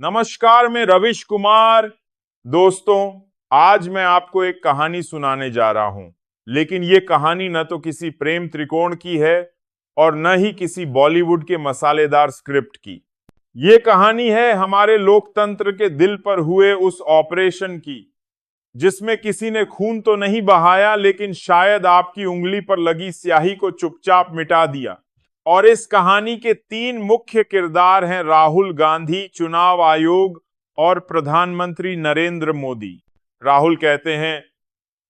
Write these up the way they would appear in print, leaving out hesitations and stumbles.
नमस्कार, मैं रविश कुमार। दोस्तों, आज मैं आपको एक कहानी सुनाने जा रहा हूं, लेकिन ये कहानी न तो किसी प्रेम त्रिकोण की है और न ही किसी बॉलीवुड के मसालेदार स्क्रिप्ट की। ये कहानी है हमारे लोकतंत्र के दिल पर हुए उस ऑपरेशन की, जिसमें किसी ने खून तो नहीं बहाया, लेकिन शायद आपकी उंगली पर लगी स्याही को चुपचाप मिटा दिया। और इस कहानी के 3 मुख्य किरदार हैं राहुल गांधी, चुनाव आयोग और प्रधानमंत्री नरेंद्र मोदी। राहुल कहते हैं,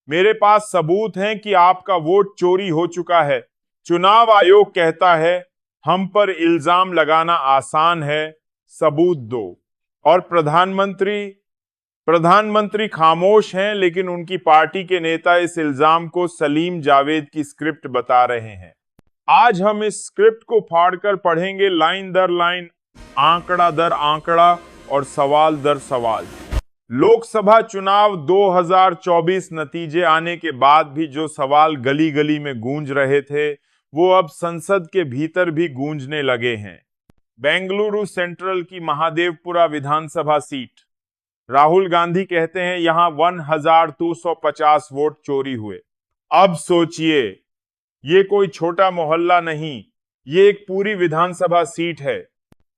मेरे पास सबूत हैं कि आपका वोट चोरी हो चुका है। चुनाव आयोग कहता है, हम पर इल्जाम लगाना आसान है, सबूत दो। और प्रधानमंत्री खामोश हैं, लेकिन उनकी पार्टी के नेता इस इल्जाम को सलीम जावेद की स्क्रिप्ट बता रहे हैं। आज हम इस स्क्रिप्ट को फाड़कर पढ़ेंगे, लाइन दर लाइन, आंकड़ा दर आंकड़ा और सवाल दर सवाल। लोकसभा चुनाव 2024 नतीजे आने के बाद भी जो सवाल गली गली में गूंज रहे थे, वो अब संसद के भीतर भी गूंजने लगे हैं। बेंगलुरु सेंट्रल की महादेवपुरा विधानसभा सीट। राहुल गांधी कहते हैं, यहां 1250 वोट चोरी हुए। अब सोचिए, ये कोई छोटा मोहल्ला नहीं, ये एक पूरी विधानसभा सीट है।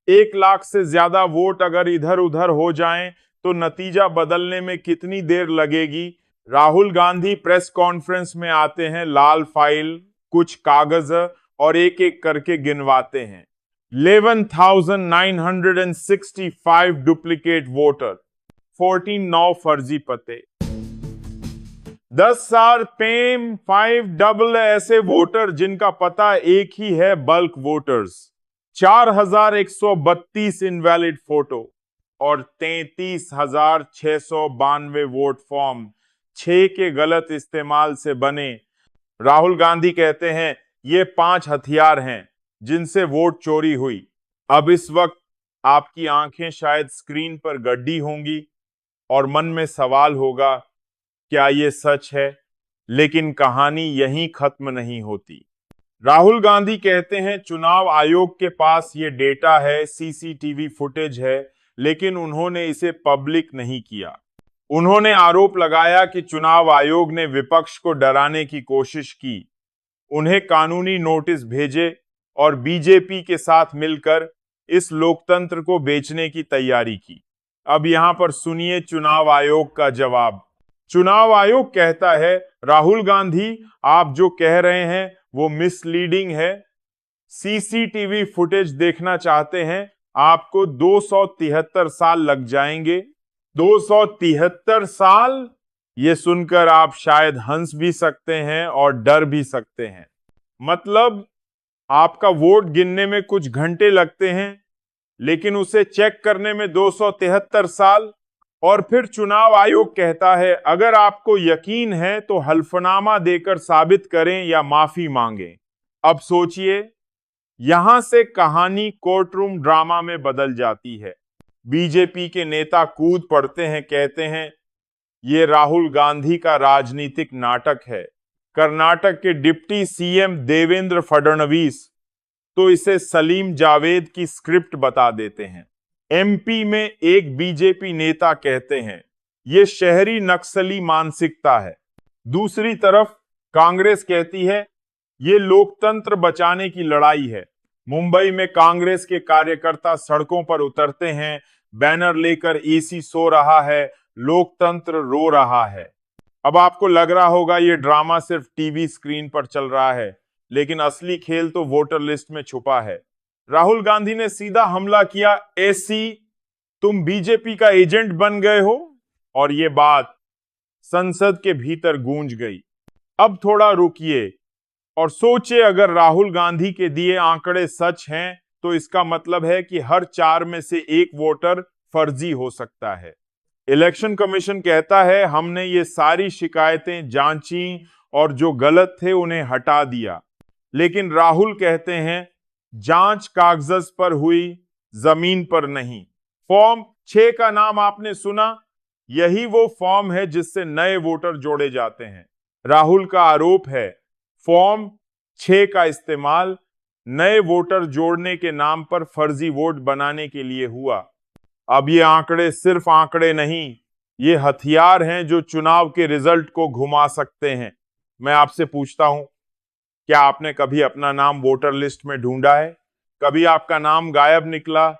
1 लाख से ज्यादा वोट अगर इधर उधर हो जाएं, तो नतीजा बदलने में कितनी देर लगेगी। राहुल गांधी प्रेस कॉन्फ्रेंस में आते हैं, लाल फाइल, कुछ कागज और एक एक करके गिनवाते हैं। 11,965 डुप्लीकेट वोटर, 14 फर्जी पते, 10 साल पेम 5 डबल ऐसे वोटर जिनका पता एक ही है, बल्क वोटर्स, 4132 इनवैलिड फोटो और 33,692 वोट फॉर्म 6 के गलत इस्तेमाल से बने। राहुल गांधी कहते हैं, ये 5 हथियार हैं जिनसे वोट चोरी हुई। अब इस वक्त आपकी आंखें शायद स्क्रीन पर गड्डी होंगी और मन में सवाल होगा, क्या ये सच है? लेकिन कहानी यहीं खत्म नहीं होती। राहुल गांधी कहते हैं, चुनाव आयोग के पास ये डेटा है, सीसीटीवी फुटेज है, लेकिन उन्होंने इसे पब्लिक नहीं किया। उन्होंने आरोप लगाया कि चुनाव आयोग ने विपक्ष को डराने की कोशिश की, उन्हें कानूनी नोटिस भेजे और बीजेपी के साथ मिलकर इस लोकतंत्र को बेचने की तैयारी की। अब यहां पर सुनिए चुनाव आयोग का जवाब। चुनाव आयोग कहता है, राहुल गांधी, आप जो कह रहे हैं वो मिसलीडिंग है। सीसीटीवी फुटेज देखना चाहते हैं, आपको 273 साल लग जाएंगे। 273 साल? ये सुनकर आप शायद हंस भी सकते हैं और डर भी सकते हैं। मतलब आपका वोट गिनने में कुछ घंटे लगते हैं, लेकिन उसे चेक करने में 273 साल। और फिर चुनाव आयोग कहता है, अगर आपको यकीन है तो हल्फनामा देकर साबित करें या माफी मांगें। अब सोचिए, यहां से कहानी कोर्टरूम ड्रामा में बदल जाती है। बीजेपी के नेता कूद पड़ते हैं, कहते हैं, ये राहुल गांधी का राजनीतिक नाटक है। कर्नाटक के डिप्टी सीएम देवेंद्र फडणवीस तो इसे सलीम जावेद की स्क्रिप्ट बता देते हैं। एमपी में एक बीजेपी नेता कहते हैं, यह शहरी नक्सली मानसिकता है। दूसरी तरफ कांग्रेस कहती है, यह लोकतंत्र बचाने की लड़ाई है। मुंबई में कांग्रेस के कार्यकर्ता सड़कों पर उतरते हैं, बैनर लेकर, एसी सो रहा है, लोकतंत्र रो रहा है। अब आपको लग रहा होगा ये ड्रामा सिर्फ टीवी स्क्रीन पर चल रहा है, लेकिन असली खेल तो वोटर लिस्ट में छुपा है। राहुल गांधी ने सीधा हमला किया, एसी, तुम बीजेपी का एजेंट बन गए हो। और ये बात संसद के भीतर गूंज गई। अब थोड़ा रुकिए और सोचिए, अगर राहुल गांधी के दिए आंकड़े सच हैं, तो इसका मतलब है कि हर 4 में से 1 वोटर फर्जी हो सकता है। इलेक्शन कमीशन कहता है, हमने ये सारी शिकायतें जांची और जो गलत थे उन्हें हटा दिया। लेकिन राहुल कहते हैं, जांच कागज पर हुई, जमीन पर नहीं। फॉर्म 6 का नाम आपने सुना, यही वो फॉर्म है जिससे नए वोटर जोड़े जाते हैं। राहुल का आरोप है, फॉर्म 6 का इस्तेमाल नए वोटर जोड़ने के नाम पर फर्जी वोट बनाने के लिए हुआ। अब ये आंकड़े सिर्फ आंकड़े नहीं, ये हथियार हैं जो चुनाव के रिजल्ट को घुमा सकते हैं। मैं आपसे पूछता हूं, क्या आपने कभी अपना नाम वोटर लिस्ट में ढूंढा है? कभी आपका नाम गायब निकला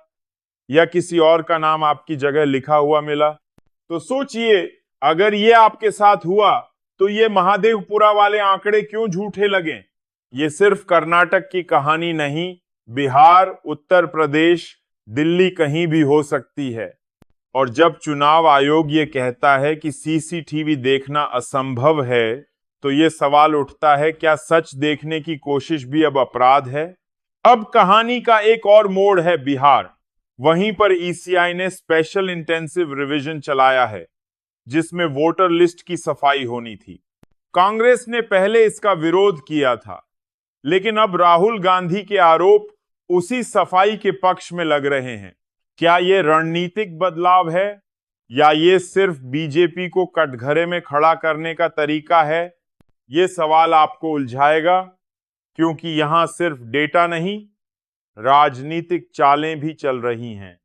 या किसी और का नाम आपकी जगह लिखा हुआ मिला? तो सोचिए, अगर ये आपके साथ हुआ तो ये महादेवपुरा वाले आंकड़े क्यों झूठे लगे? ये सिर्फ कर्नाटक की कहानी नहीं, बिहार, उत्तर प्रदेश, दिल्ली कहीं भी हो सकती है। और जब चुनाव आयोग ये कहता है कि सीसीटीवी देखना असंभव है, तो ये सवाल उठता है, क्या सच देखने की कोशिश भी अब अपराध है? अब कहानी का एक और मोड़ है बिहार। वहीं पर ईसीआई ने स्पेशल इंटेंसिव रिवीजन चलाया है, जिसमें वोटर लिस्ट की सफाई होनी थी। कांग्रेस ने पहले इसका विरोध किया था, लेकिन अब राहुल गांधी के आरोप उसी सफाई के पक्ष में लग रहे हैं। क्या ये रणनीतिक बदलाव है या ये सिर्फ बीजेपी को कटघरे में खड़ा करने का तरीका है? ये सवाल आपको उलझाएगा, क्योंकि यहां सिर्फ डेटा नहीं, राजनीतिक चालें भी चल रही हैं।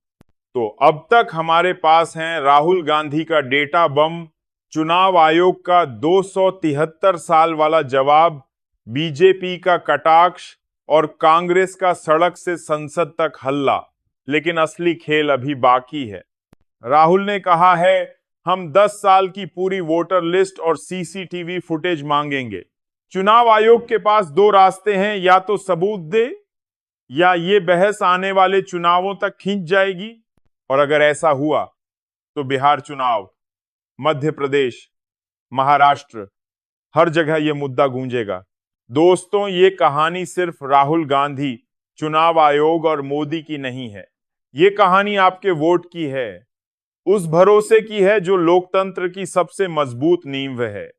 तो अब तक हमारे पास हैं राहुल गांधी का डेटा बम, चुनाव आयोग का 273 साल वाला जवाब, बीजेपी का कटाक्ष और कांग्रेस का सड़क से संसद तक हल्ला। लेकिन असली खेल अभी बाकी है। राहुल ने कहा है, हम 10 साल की पूरी वोटर लिस्ट और सीसीटीवी फुटेज मांगेंगे। चुनाव आयोग के पास दो रास्ते हैं, या तो सबूत दे या ये बहस आने वाले चुनावों तक खींच जाएगी। और अगर ऐसा हुआ तो बिहार चुनाव, मध्य प्रदेश, महाराष्ट्र, हर जगह यह मुद्दा गूंजेगा। दोस्तों, ये कहानी सिर्फ राहुल गांधी, चुनाव आयोग और मोदी की नहीं है। ये कहानी आपके वोट की है, उस भरोसे की है जो लोकतंत्र की सबसे मजबूत नींव है।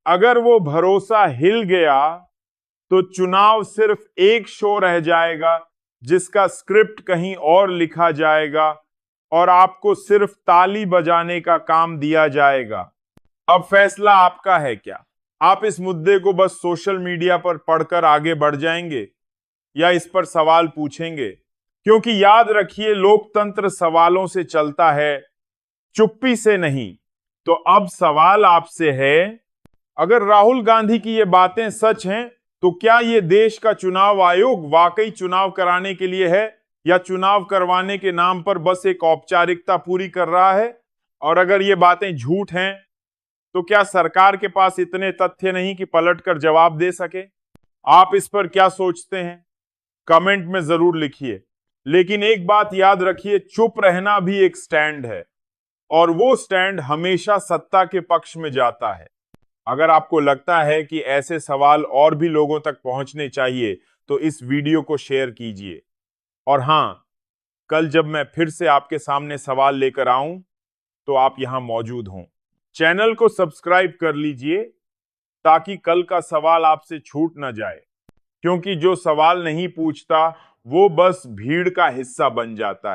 अगर वो भरोसा हिल गया तो चुनाव सिर्फ एक शो रह जाएगा, जिसका स्क्रिप्ट कहीं और लिखा जाएगा और आपको सिर्फ ताली बजाने का काम दिया जाएगा। अब फैसला आपका है। क्या आप इस मुद्दे को बस सोशल मीडिया पर पढ़कर आगे बढ़ जाएंगे या इस पर सवाल पूछेंगे? क्योंकि याद रखिए, लोकतंत्र सवालों से चलता है, चुप्पी से नहीं। तो अब सवाल आपसे है, अगर राहुल गांधी की ये बातें सच हैं, तो क्या ये देश का चुनाव आयोग वाकई चुनाव कराने के लिए है या चुनाव करवाने के नाम पर बस एक औपचारिकता पूरी कर रहा है? और अगर ये बातें झूठ हैं, तो क्या सरकार के पास इतने तथ्य नहीं कि पलटकर जवाब दे सके? आप इस पर क्या सोचते हैं? कमेंट में जरूर लिखिए। लेकिन एक बात याद रखिए, चुप रहना भी एक स्टैंड है, और वो स्टैंड हमेशा सत्ता के पक्ष में जाता है। अगर आपको लगता है कि ऐसे सवाल और भी लोगों तक पहुंचने चाहिए, तो इस वीडियो को शेयर कीजिए। और हां, कल जब मैं फिर से आपके सामने सवाल लेकर आऊं, तो आप यहां मौजूद हों। चैनल को सब्सक्राइब कर लीजिए, ताकि कल का सवाल आपसे छूट ना जाए। क्योंकि जो सवाल नहीं पूछता, वो बस भीड़ का हिस्सा बन जाता है।